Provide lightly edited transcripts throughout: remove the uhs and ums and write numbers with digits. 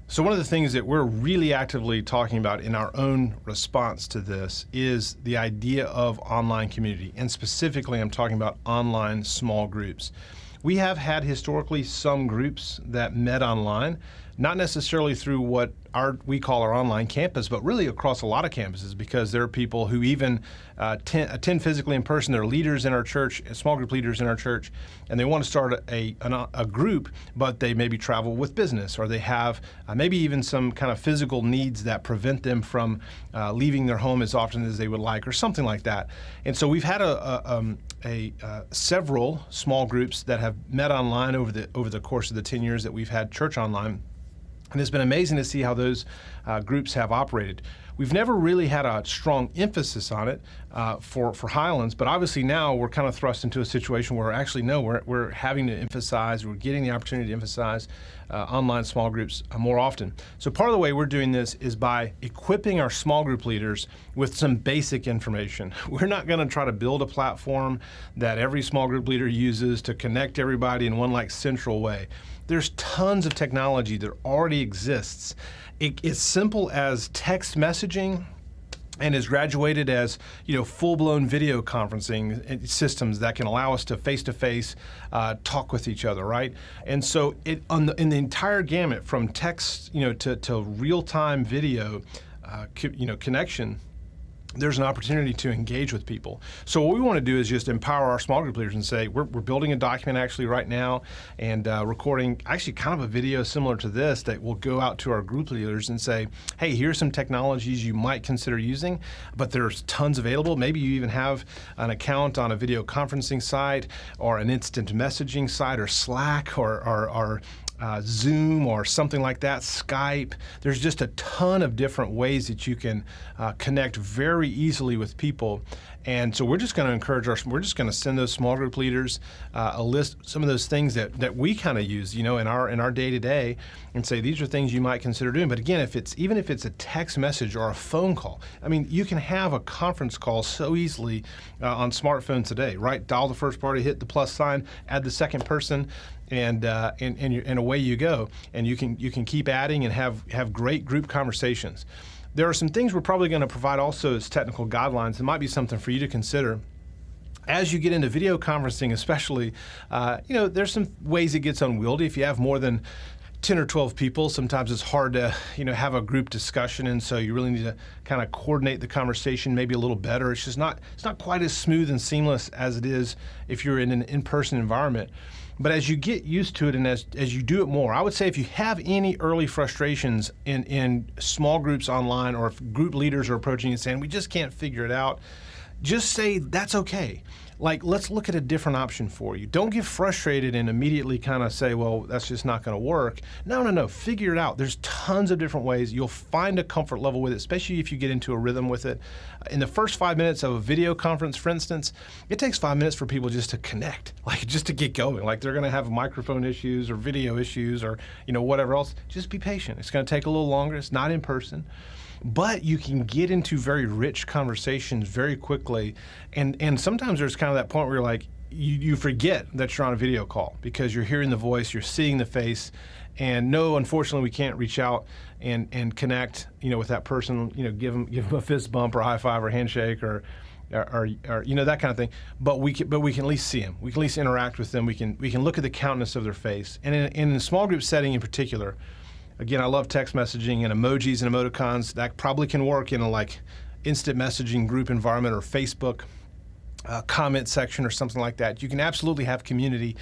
So one of the things that we're really actively talking about in our own response to this is the idea of online community. And specifically, I'm talking about online small groups. We have had historically some groups that met online, not necessarily through what we call our online campus, but really across a lot of campuses, because there are people who even attend physically in person. They're leaders in our church, small group leaders in our church, and they want to start a group, but they maybe travel with business, or they have maybe even some kind of physical needs that prevent them from leaving their home as often as they would like, or something like that. And so we've had several small groups that have met online over the course of the 10 years that we've had church online. And it's been amazing to see how those groups have operated. We've never really had a strong emphasis on it for Highlands, but obviously now we're kind of thrust into a situation where actually no, we're having to emphasize, we're getting the opportunity to emphasize online small groups more often. So part of the way we're doing this is by equipping our small group leaders with some basic information. We're not going to try to build a platform that every small group leader uses to connect everybody in one central way. There's tons of technology that already exists. It's simple as text messaging and has graduated as full-blown video conferencing systems that can allow us to face-to-face talk with each other, right? And so in the entire gamut from text to real-time video connection, there's an opportunity to engage with people. So what we want to do is just empower our small group leaders and say, we're building a document actually right now and recording actually kind of a video similar to this that will go out to our group leaders and say, hey, here's some technologies you might consider using, but there's tons available. Maybe you even have an account on a video conferencing site or an instant messaging site or Slack or Zoom or something like that, Skype. There's just a ton of different ways that you can connect very easily with people. And so we're just going to encourage we're just going to send those small group leaders a list, some of those things that we kind of use, in our day-to-day, and say these are things you might consider doing. But again, even if it's a text message or a phone call, I mean, you can have a conference call so easily on smartphones today, right? Dial the first party, hit the plus sign, add the second person, and away you go. And you can keep adding and have great group conversations. There are some things we're probably going to provide also as technical guidelines. It might be something for you to consider. As you get into video conferencing especially, there's some ways it gets unwieldy. If you have more than 10 or 12 people, sometimes it's hard to have a group discussion, and so you really need to kind of coordinate the conversation maybe a little better. It's not quite as smooth and seamless as it is if you're in an in-person environment. But as you get used to it and as you do it more, I would say if you have any early frustrations in small groups online, or if group leaders are approaching you and saying, we just can't figure it out, just say that's okay. Like, let's look at a different option for you. Don't get frustrated and immediately kind of say, well, that's just not going to work. No. Figure it out. There's tons of different ways. You'll find a comfort level with it, especially if you get into a rhythm with it. In the first 5 minutes of a video conference, for instance, it takes 5 minutes for people just to connect, just to get going. Like, they're going to have microphone issues or video issues or, whatever else. Just be patient. It's going to take a little longer. It's not in person. But you can get into very rich conversations very quickly. And sometimes there's kind of that point where you're like, you forget that you're on a video call because you're hearing the voice, you're seeing the face. And no, unfortunately, we can't reach out and connect, with that person, give them a fist bump or a high five or handshake or that kind of thing. But we can at least see them. We can at least interact with them. We can look at the countenance of their face. And in a small group setting in particular, again, I love text messaging and emojis and emoticons. That probably can work in a instant messaging group environment or Facebook comment section or something like that. You can absolutely have community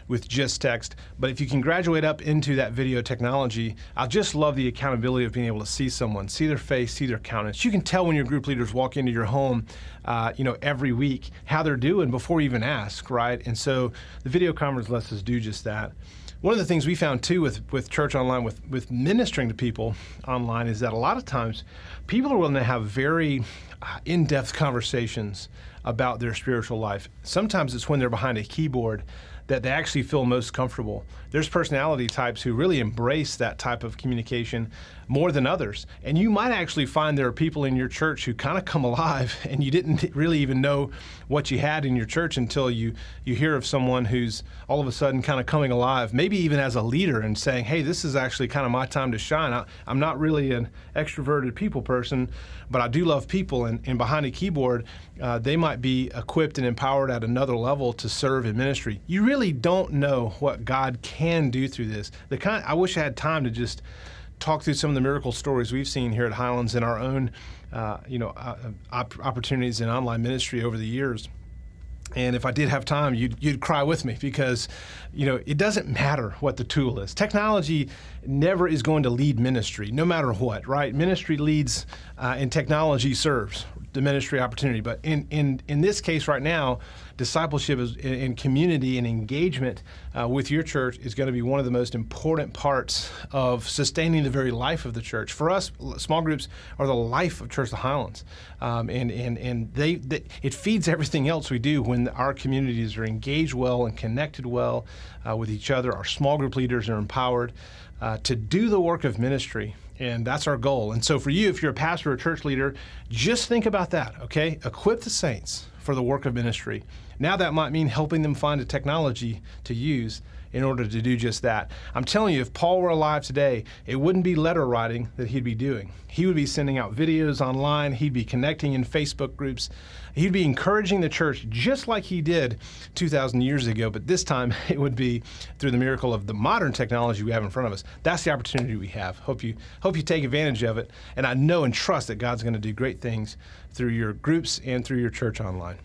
with just text, but if you can graduate up into that video technology, I just love the accountability of being able to see someone, see their face, see their countenance. You can tell when your group leaders walk into your home, every week how they're doing before you even ask, right? And so the video conference lets us do just that. One of the things we found too with church online, with ministering to people online, is that a lot of times people are willing to have very in-depth conversations about their spiritual life. Sometimes it's when they're behind a keyboard that they actually feel most comfortable. There's personality types who really embrace that type of communication more than others. And you might actually find there are people in your church who kind of come alive and you didn't really even know what you had in your church until you hear of someone who's all of a sudden kind of coming alive, maybe even as a leader, and saying, hey, this is actually kind of my time to shine. I'm not really an extroverted people person, but I do love people, and behind a keyboard, they might be equipped and empowered at another level to serve in ministry. You really don't know what God can do through this. I wish I had time to just talk through some of the miracle stories we've seen here at Highlands in our own opportunities in online ministry over the years. And if I did have time, you'd cry with me, because it doesn't matter what the tool is. Technology never is going to lead ministry, no matter what, right? Ministry leads and technology serves the ministry opportunity. But in this case right now, discipleship in community and engagement with your church is going to be one of the most important parts of sustaining the very life of the church. For us, small groups are the life of Church of the Highlands, and it feeds everything else we do when our communities are engaged well and connected well with each other. Our small group leaders are empowered to do the work of ministry. And that's our goal. And so for you, if you're a pastor or a church leader, just think about that, okay? Equip the saints for the work of ministry. Now that might mean helping them find a technology to use in order to do just that. I'm telling you, if Paul were alive today, it wouldn't be letter writing that he'd be doing. He would be sending out videos online. He'd be connecting in Facebook groups. He'd be encouraging the church just like he did 2,000 years ago, but this time it would be through the miracle of the modern technology we have in front of us. That's the opportunity we have. Hope you take advantage of it, and I know and trust that God's going to do great things through your groups and through your church online.